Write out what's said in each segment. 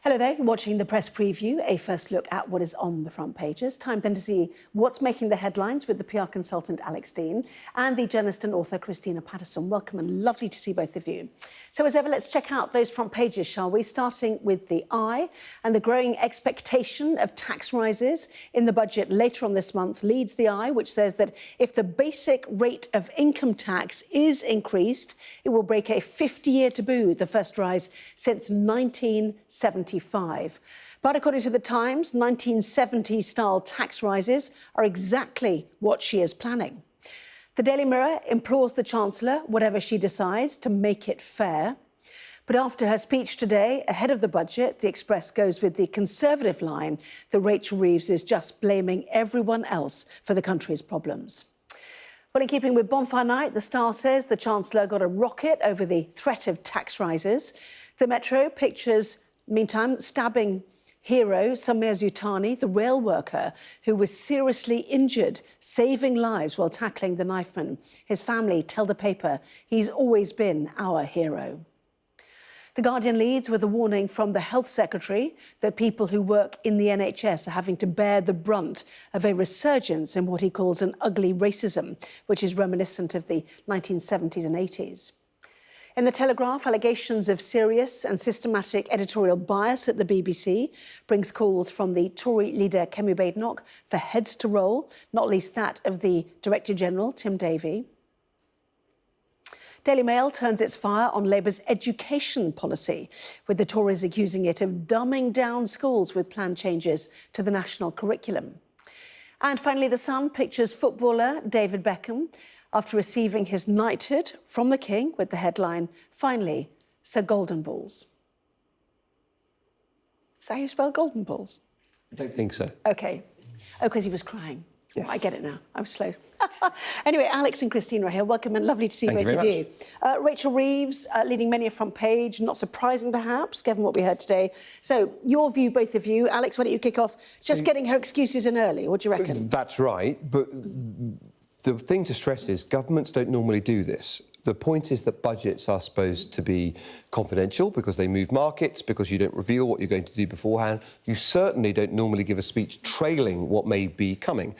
Hello there, you're watching the press preview, a first look at what is on the front pages. Time then to see what's making the headlines with the PR consultant Alex Deane and the journalist and author Christina Patterson. Welcome and lovely to see both of you. So as ever, let's check out those front pages, shall we? Starting with the Eye, and the growing expectation of tax rises in the budget later on this month leads the Eye, which says that if the basic rate of income tax is increased, it will break a 50-year taboo, the first rise since 1975. But according to The Times, 1970-style tax rises are exactly what she is planning. The Daily Mirror implores the Chancellor, whatever she decides, to make it fair. But after her speech today, ahead of the budget, the Express goes with the Conservative line that Rachel Reeves is just blaming everyone else for the country's problems. Well, in keeping with Bonfire Night, the Star says the Chancellor got a rocket over the threat of tax rises. The Metro pictures, meantime, stabbing hero Samir Zutani, the rail worker who was seriously injured, saving lives while tackling the knifeman. His family tell the paper he's always been our hero. The Guardian leads with a warning from the Health Secretary that people who work in the NHS are having to bear the brunt of a resurgence in what he calls an ugly racism, which is reminiscent of the 1970s and 80s. In The Telegraph, allegations of serious and systematic editorial bias at the BBC brings calls from the Tory leader Kemi Badenoch for heads to roll, not least that of the Director-General, Tim Davie. Daily Mail turns its fire on Labour's education policy, with the Tories accusing it of dumbing down schools with planned changes to the national curriculum. And finally, The Sun pictures footballer David Beckham after receiving his knighthood from the King with the headline, "Finally, Sir Golden Balls." Is that how you spell golden balls? I don't think so. OK. Oh, because he was crying. Yes. I get it now. I was slow. Anyway, Alex and Christina are here. Welcome and lovely to see Thank both you of very you. Rachel Reeves leading many a front page, not surprising perhaps, given what we heard today. So, your view, both of you. Alex, why don't you kick off? Just getting her excuses in early. What do you reckon? That's right, but the thing to stress is governments don't normally do this. The point is that budgets are supposed to be confidential because they move markets, because you don't reveal what you're going to do beforehand. You certainly don't normally give a speech trailing what may be coming.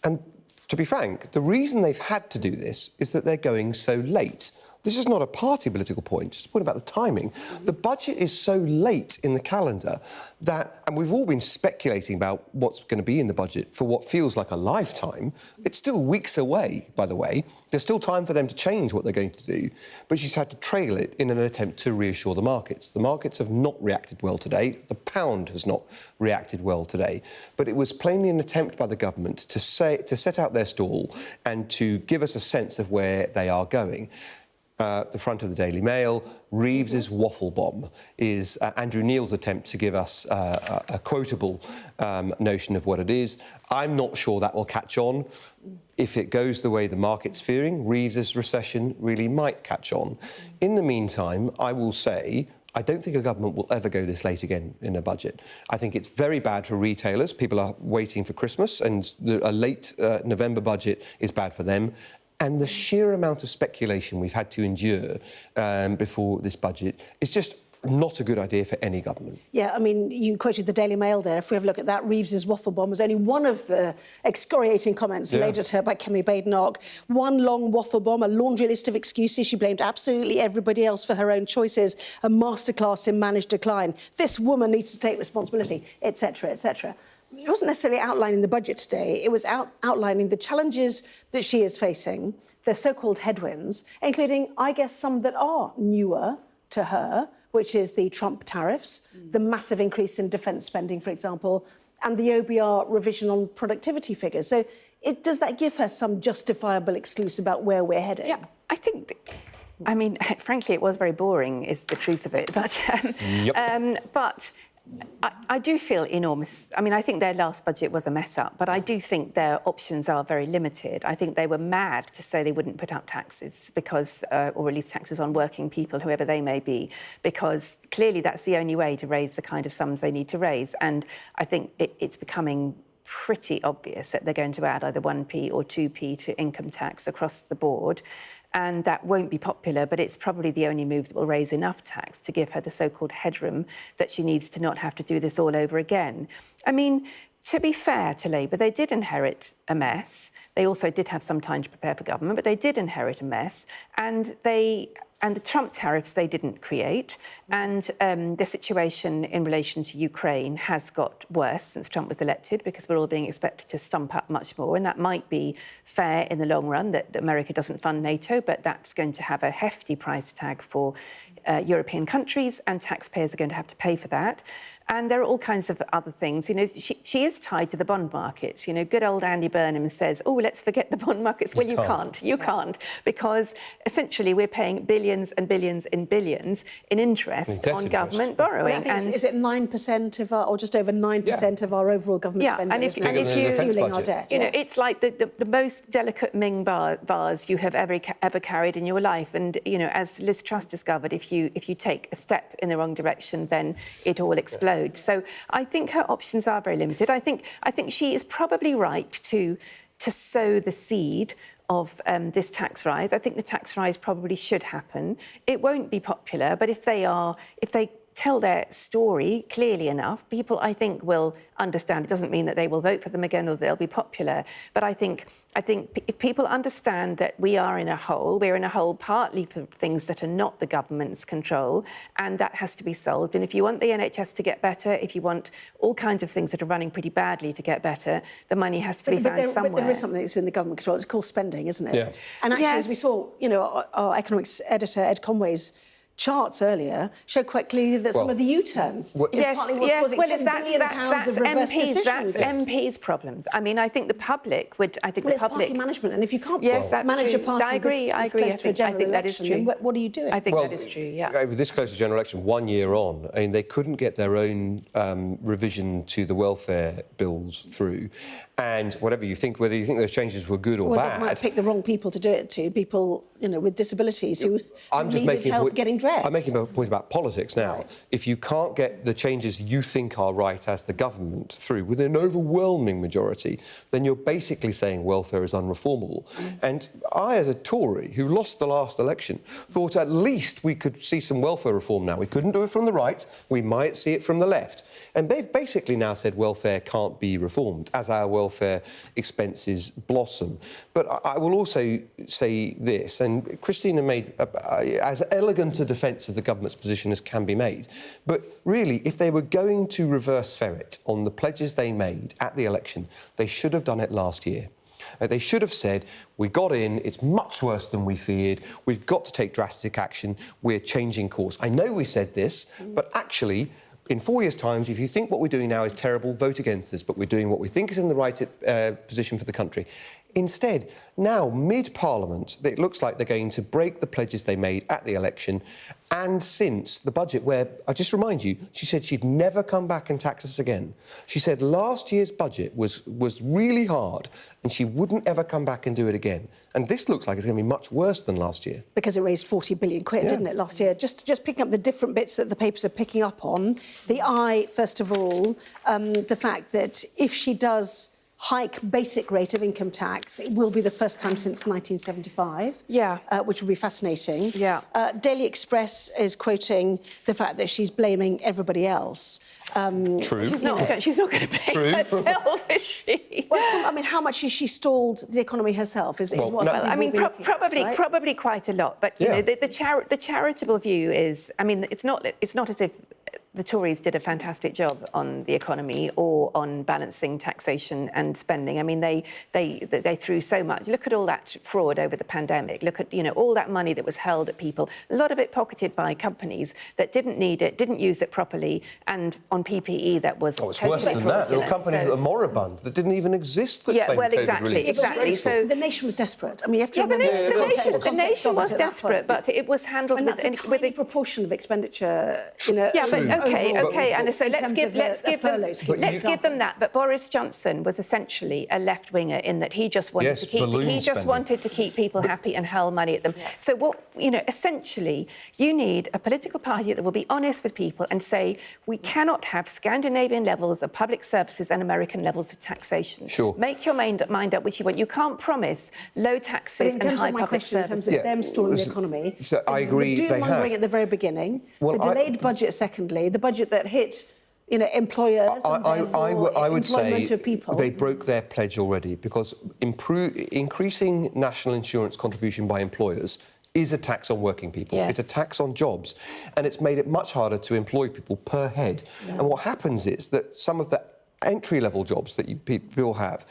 And to be frank, the reason they've had to do this is that they're going so late. This is not a party political point, it's a point about the timing. The budget is so late in the calendar that, and we've all been speculating about what's going to be in the budget for what feels like a lifetime. It's still weeks away, by the way. There's still time for them to change what they're going to do, but she's had to trail it in an attempt to reassure the markets. The markets have not reacted well today. The pound has not reacted well today. But it was plainly an attempt by the government to set out their stall and to give us a sense of where they are going. The front of the Daily Mail, Reeves's waffle bomb is Andrew Neil's attempt to give us a quotable notion of what it is. I'm not sure that will catch on. If it goes the way the market's fearing, Reeves's recession really might catch on. In the meantime, I will say, I don't think a government will ever go this late again in a budget. I think it's very bad for retailers. People are waiting for Christmas, and a late November budget is bad for them. And the sheer amount of speculation we've had to endure before this budget is just not a good idea for any government. Yeah, I mean, you quoted the Daily Mail there. If we have a look at that, Reeves's waffle bomb was only one of the excoriating comments laid at her by Kemi Badenoch. One long waffle bomb, a laundry list of excuses. She blamed absolutely everybody else for her own choices. A masterclass in managed decline. This woman needs to take responsibility, etc., etc. It wasn't necessarily outlining the budget today. It was outlining the challenges that she is facing, the so-called headwinds, including, I guess, some that are newer to her, which is the Trump tariffs, the massive increase in defence spending, for example, and the OBR revision on productivity figures. So does that give her some justifiable excuse about where we're heading? Yeah, I think... I mean, frankly, it was very boring, is the truth of it. But, but I do feel enormous. I mean, I think their last budget was a mess-up, but I do think their options are very limited. I think they were mad to say they wouldn't put up taxes because, or release taxes on working people, whoever they may be, because clearly that's the only way to raise the kind of sums they need to raise. And I think it's becoming pretty obvious that they're going to add either 1p or 2p to income tax across the board. and that won't be popular, but it's probably the only move that will raise enough tax to give her the so-called headroom that she needs to not have to do this all over again. I mean, to be fair to Labour, they did inherit a mess. They also did have some time to prepare for government, but they did inherit a mess, and the Trump tariffs they didn't create, and the situation in relation to Ukraine has got worse since Trump was elected, because we're all being expected to stump up much more, and that might be fair in the long run, that America doesn't fund NATO, but that's going to have a hefty price tag for European countries, and taxpayers are going to have to pay for that. And there are all kinds of other things. You know, she is tied to the bond markets. You know, good old Andy Burnham says, oh, let's forget the bond markets. Well, you can't. You can't, because essentially we're paying billions and billions and billions in interest on government borrowing. Well, is it 9% of our, or just over 9% of our overall government spending? And if you fueling our debt. You know, it's like the most delicate Ming vase you have ever carried in your life. And you know, as Liz Truss discovered, if you take a step in the wrong direction, then it all explodes. So I think her options are very limited. I think she is probably right to sow the seed of this tax rise. I think the tax rise probably should happen. It won't be popular, but if they tell their story clearly enough, people, I think, will understand. It doesn't mean that they will vote for them again or they'll be popular. But I think if people understand that we're in a hole partly for things that are not the government's control, and that has to be solved. And if you want the NHS to get better, if you want all kinds of things that are running pretty badly to get better, the money has to be found somewhere. But there is something that's in the government control. It's called spending, isn't it? Yeah. And actually, as we saw, you know, our economics editor, Ed Conway's charts earlier show quite clearly that some of the U-turns that's MPs' problems. I mean, I think the public would. It's party management, and if you can't manage a party, I agree. I think that is true. What are you doing? I think that is true. Yeah. With this close to general election, 1 year on, I mean, they couldn't get their own revision to the welfare bills through, and whether you think those changes were good or bad, they might pick the wrong people to do it to. People, you know, with disabilities who needed help getting dressed. I'm making a point about politics now. Right. If you can't get the changes you think are right as the government through with an overwhelming majority, then you're basically saying welfare is unreformable. And I, as a Tory who lost the last election, thought at least we could see some welfare reform now. We couldn't do it from the right, we might see it from the left. And they've basically now said welfare can't be reformed as our welfare expenses blossom. But I will also say this, and Christina made as elegant a defence of the government's position as can be made. But really, if they were going to reverse ferret on the pledges they made at the election, they should have done it last year. They should have said, we got in, it's much worse than we feared, we've got to take drastic action, we're changing course. I know we said this, but actually, in 4 years' time, if you think what we're doing now is terrible, vote against us, but we're doing what we think is in the right position for the country. Instead, now, mid-Parliament, it looks like they're going to break the pledges they made at the election, and since the budget, where, I just remind you, she said she'd never come back and tax us again. She said last year's budget was really hard, and she wouldn't ever come back and do it again. And this looks like it's going to be much worse than last year. Because it raised 40 billion quid, didn't it, last year? Just picking up the different bits that the papers are picking up on. First of all, the fact that if she does hike basic rate of income tax, it will be the first time since 1975. Yeah. Which will be fascinating. Yeah. Daily Express is quoting the fact that she's blaming everybody else. True. She's not going to blame herself, is she? Well, I mean, how much has she stalled the economy herself? Probably quite a lot. But you know, the charitable view is, I mean, it's not as if the Tories did a fantastic job on the economy or on balancing taxation and spending. I mean, they threw so much. Look at all that fraud over the pandemic. Look at, you know, all that money that was held at people. A lot of it pocketed by companies that didn't need it, didn't use it properly, and on PPE that was it's worse than that. There were companies that were moribund that didn't even exist. That exactly. So the nation was desperate. I mean, you have to remember the nation was desperate, but it was handled with a proportion of expenditure. You know, Okay, Anna. So let's give them that. But Boris Johnson was essentially a left-winger in that he just wanted to keep people happy and hurl money at them. Yeah. So essentially, you need a political party that will be honest with people and say we cannot have Scandinavian levels of public services and American levels of taxation. Sure. Make your mind up which you want. You can't promise low taxes and high public services. In terms of them stalling the economy. So I agree. The doom-mongering at the very beginning. The delayed budget, secondly. The budget that hit, employers I would say of people. They broke their pledge already because increasing national insurance contribution by employers is a tax on working people. Yes. It's a tax on jobs, and it's made it much harder to employ people per head. Yeah. And what happens is that some of the entry-level jobs that people have,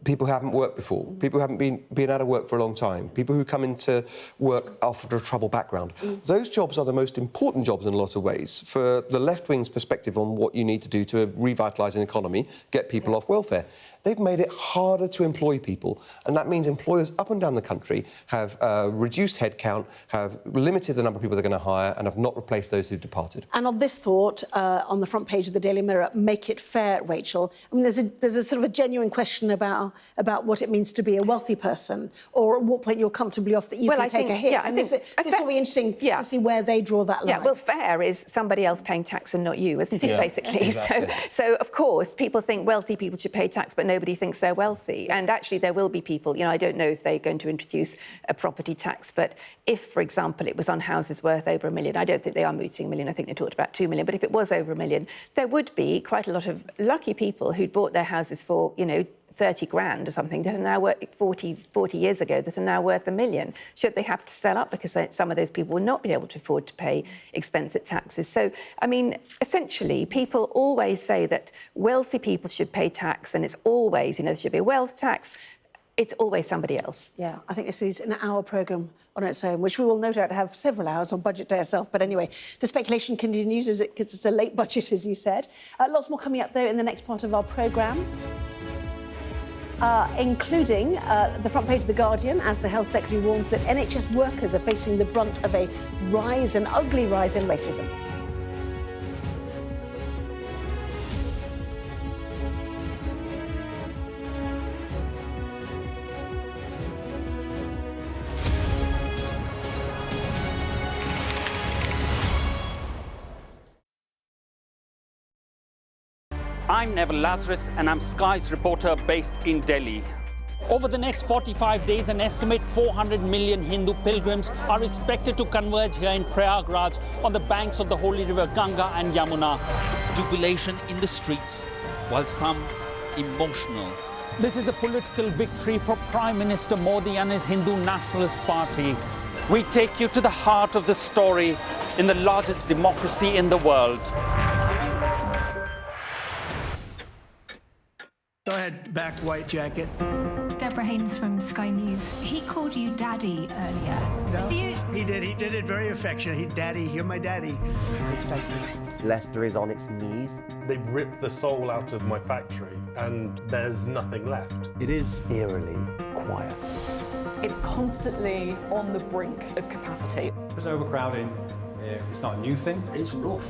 people who haven't worked before, people who haven't been out of work for a long time, people who come into work after a troubled background. Those jobs are the most important jobs in a lot of ways for the left-wing's perspective on what you need to do to revitalise an economy, get people off welfare. They've made it harder to employ people, and that means employers up and down the country have reduced headcount, have limited the number of people they're going to hire, and have not replaced those who've departed. And on this thought, on the front page of the Daily Mirror, make it fair, Rachel. I mean, there's a sort of a genuine question about what it means to be a wealthy person, or at what point you're comfortably off that you can take a hit. Yeah, and this will be interesting to see where they draw that line. Yeah, well, fair is somebody else paying tax and not you, isn't it, basically? Exactly. So, of course, people think wealthy people should pay tax, but nobody thinks they're wealthy. And actually, there will be people, I don't know if they're going to introduce a property tax, but if, for example, it was on houses worth over $1 million, I don't think they are mooting $1 million, I think they talked about $2 million, but if it was over $1 million, there would be quite a lot of lucky people who'd bought their houses for, 30 grand or something that are now worth 40 years ago that are now worth $1 million. Should they have to sell up because some of those people will not be able to afford to pay expensive taxes? So, I mean, essentially, people always say that wealthy people should pay tax, and it's always, there should be a wealth tax. It's always somebody else. Yeah, I think this is an hour programme on its own, which we will no doubt have several hours on Budget Day itself. But anyway, the speculation continues because it's a late budget, as you said. Lots more coming up, though, in the next part of our programme. Including the front page of The Guardian, as the Health Secretary warns that NHS workers are facing the brunt of an ugly rise in racism. I'm Neville Lazarus, and I'm Sky's reporter based in Delhi. Over the next 45 days, an estimate 400 million Hindu pilgrims are expected to converge here in Prayagraj on the banks of the holy river Ganga and Yamuna. Jubilation in the streets, while some emotional. This is a political victory for Prime Minister Modi and his Hindu Nationalist Party. We take you to the heart of the story in the largest democracy in the world. Go ahead, back white jacket. Deborah Haynes from Sky News. He called you Daddy earlier. No, he did it very affectionate. Daddy, you're my daddy. Thank you. Leicester is on its knees. They've ripped the soul out of my factory and there's nothing left. It is eerily quiet. It's constantly on the brink of capacity. There's overcrowding. It's not a new thing. It's rough.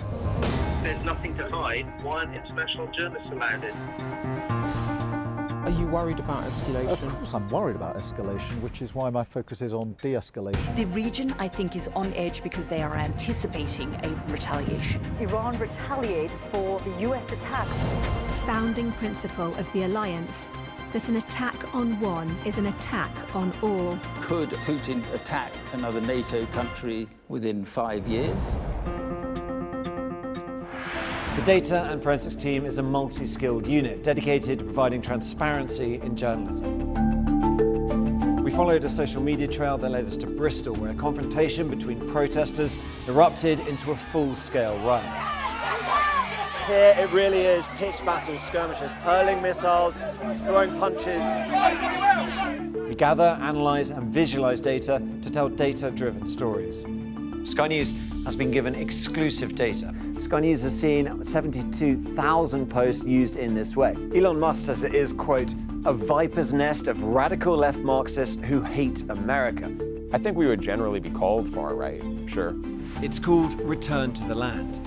There's nothing to hide. Why aren't international journalists allowed in? Are you worried about escalation? Of course I'm worried about escalation, which is why my focus is on de-escalation. The region, I think, is on edge because they are anticipating a retaliation. Iran retaliates for the US attacks. Founding principle of the alliance, that an attack on one is an attack on all. Could Putin attack another NATO country within 5 years? The Data and Forensics team is a multi-skilled unit dedicated to providing transparency in journalism. We followed a social media trail that led us to Bristol, where a confrontation between protesters erupted into a full-scale riot. Here it really is pitched battle skirmishes, hurling missiles, throwing punches. We gather, analyse and visualise data to tell data-driven stories. Sky News has been given exclusive data. Sky News has seen 72,000 posts used in this way. Elon Musk says it is, quote, a viper's nest of radical left Marxists who hate America. I think we would generally be called far right, sure. It's called Return to the Land.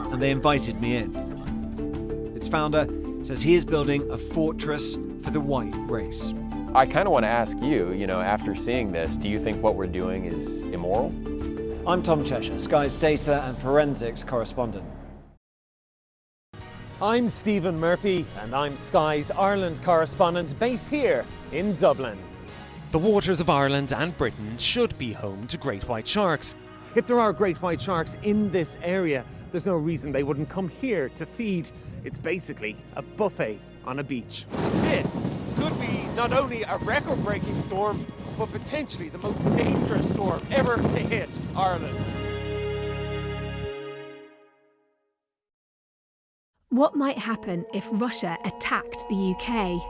and they invited me in. Its founder says he is building a fortress for the white race. I kind of want to ask you, after seeing this, do you think what we're doing is immoral? I'm Tom Cheshire, Sky's data and forensics correspondent. I'm Stephen Murphy, and I'm Sky's Ireland correspondent based here in Dublin. The waters of Ireland and Britain should be home to great white sharks. If there are great white sharks in this area, there's no reason they wouldn't come here to feed. It's basically a buffet on a beach. This could be not only a record-breaking storm, but potentially the most dangerous storm ever to hit Ireland. What might happen if Russia attacked the UK?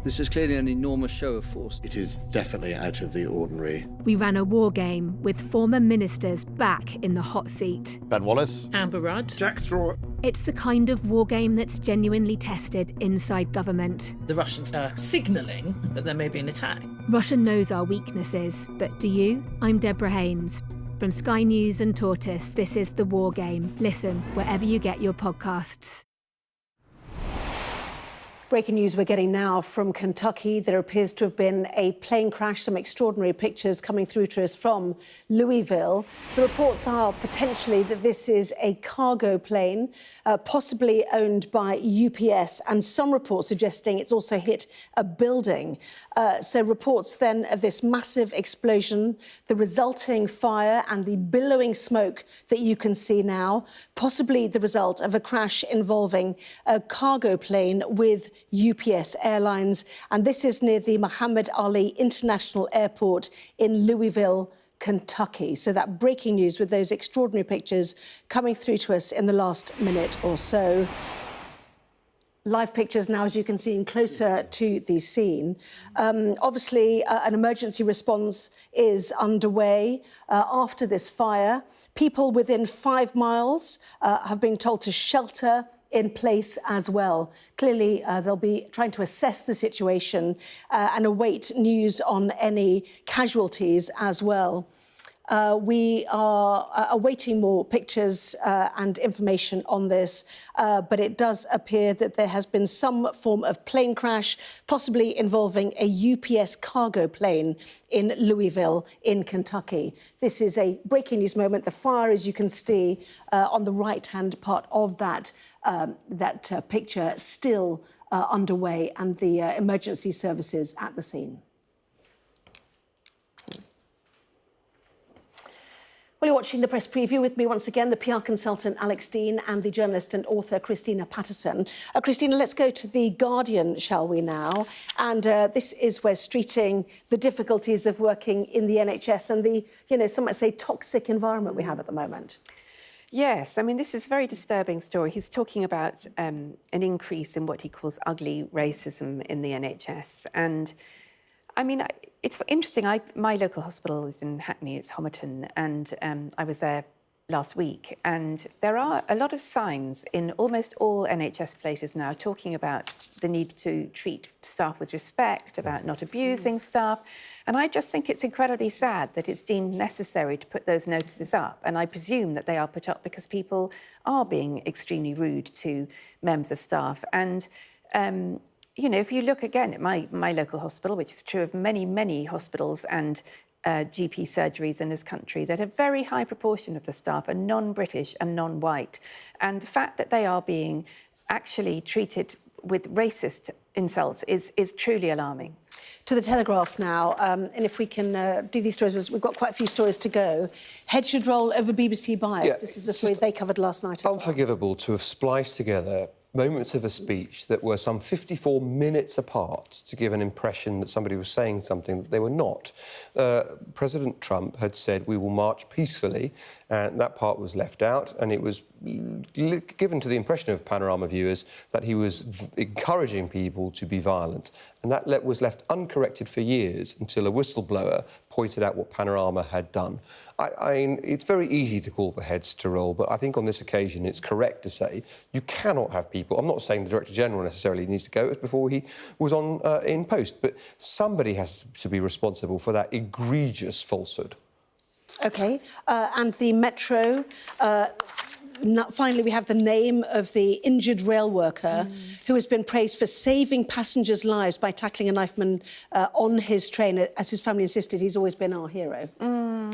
This is clearly an enormous show of force. It is definitely out of the ordinary. We ran a war game with former ministers back in the hot seat. Ben Wallace. Amber Rudd. Jack Straw. It's the kind of war game that's genuinely tested inside government. The Russians are signalling that there may be an attack. Russia knows our weaknesses, but do you? I'm Deborah Haynes. From Sky News and Tortoise, this is The War Game. Listen wherever you get your podcasts. Breaking news we're getting now from Kentucky. There appears to have been a plane crash. Some extraordinary pictures coming through to us from Louisville. The reports are potentially that this is a cargo plane, possibly owned by UPS, and some reports suggesting it's also hit a building. So reports then of this massive explosion, the resulting fire and the billowing smoke that you can see now, possibly the result of a crash involving a cargo plane with UPS Airlines, and this is near the Muhammad Ali International Airport in Louisville, Kentucky. So that breaking news with those extraordinary pictures coming through to us in the last minute or so. Live pictures now, as you can see, closer to the scene. Obviously, an emergency response is underway after this fire. People within 5 miles have been told to shelter in place as well. Clearly, they'll be trying to assess the situation and await news on any casualties as well. We are awaiting more pictures and information on this, but it does appear that there has been some form of plane crash, possibly involving a UPS cargo plane in Louisville in Kentucky. This is a breaking news moment. The fire, as you can see on the right-hand part of that picture, still underway, and the emergency services at the scene. Well, you're watching the press preview with me once again, the PR consultant Alex Deane and the journalist and author Christina Patterson. Christina, let's go to The Guardian, shall we now? And this is where streeting the difficulties of working in the NHS and the, some might say, toxic environment we have at the moment. Yes, I mean, this is a very disturbing story. He's talking about an increase in what he calls ugly racism in the NHS. And, I mean, it's interesting. My local hospital is in Hackney, it's Homerton, and I was there last week. And there are a lot of signs in almost all NHS places now talking about the need to treat staff with respect, about not abusing staff. And I just think it's incredibly sad that it's deemed necessary to put those notices up. And I presume that they are put up because people are being extremely rude to members of staff. And, if you look again at my local hospital, which is true of many, many hospitals and GP surgeries in this country, that a very high proportion of the staff are non-British and non-white. And the fact that they are being actually treated with racist insults is truly alarming. To the Telegraph now, and if we can do these stories, as we've got quite a few stories to go. Head should roll over BBC bias. Yeah, this is the story they covered last night. Unforgivable to have spliced together moments of a speech that were some 54 minutes apart to give an impression that somebody was saying something that they were not. President Trump had said, we will march peacefully, and that part was left out, and it was given to the impression of Panorama viewers that he was encouraging people to be violent. And that was left uncorrected for years until a whistleblower pointed out what Panorama had done. It's very easy to call for heads to roll, but I think on this occasion it's correct to say you cannot have people... I'm not saying the Director General necessarily needs to go before he was on in post, but somebody has to be responsible for that egregious falsehood. OK, and the Metro... finally, we have the name of the injured rail worker who has been praised for saving passengers' lives by tackling a knifeman on his train. As his family insisted, he's always been our hero.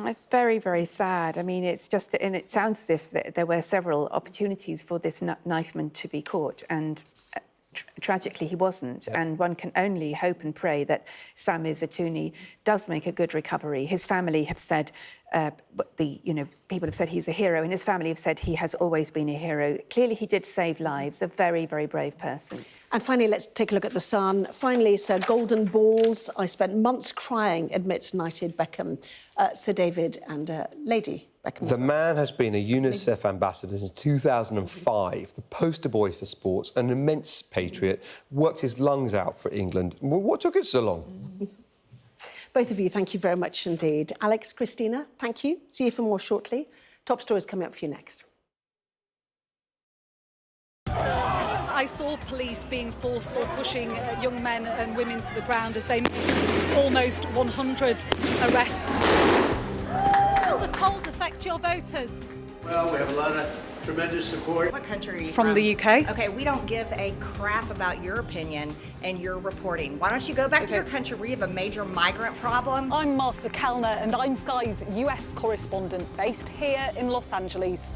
It's very, very sad. I mean, it's just, and it sounds as if there were several opportunities for this knifeman to be caught, and tragically he wasn't. And one can only hope and pray that Sami Zatuni does make a good recovery. His family have said, people have said he's a hero, and his family have said he has always been a hero. Clearly, he did save lives. A very, very brave person. And finally, let's take a look at the Sun. Finally, Sir Golden Balls. I spent months crying, admits knighted Beckham, Sir David and Lady Beckham. The man has been a UNICEF ambassador since 2005, the poster boy for sports, an immense patriot, worked his lungs out for England. What took it so long? Both of you, thank you very much indeed. Alex, Christina, thank you. See you for more shortly. Top stories coming up for you next. I saw police being forceful, pushing young men and women to the ground as they made almost 100 arrests. Will the cold affect your voters? Well, we have a lot of tremendous support. What country are you From the UK. Okay, we don't give a crap about your opinion and your reporting. Why don't you go back to your country where you have a major migrant problem? I'm Martha Kellner and I'm Sky's US correspondent based here in Los Angeles.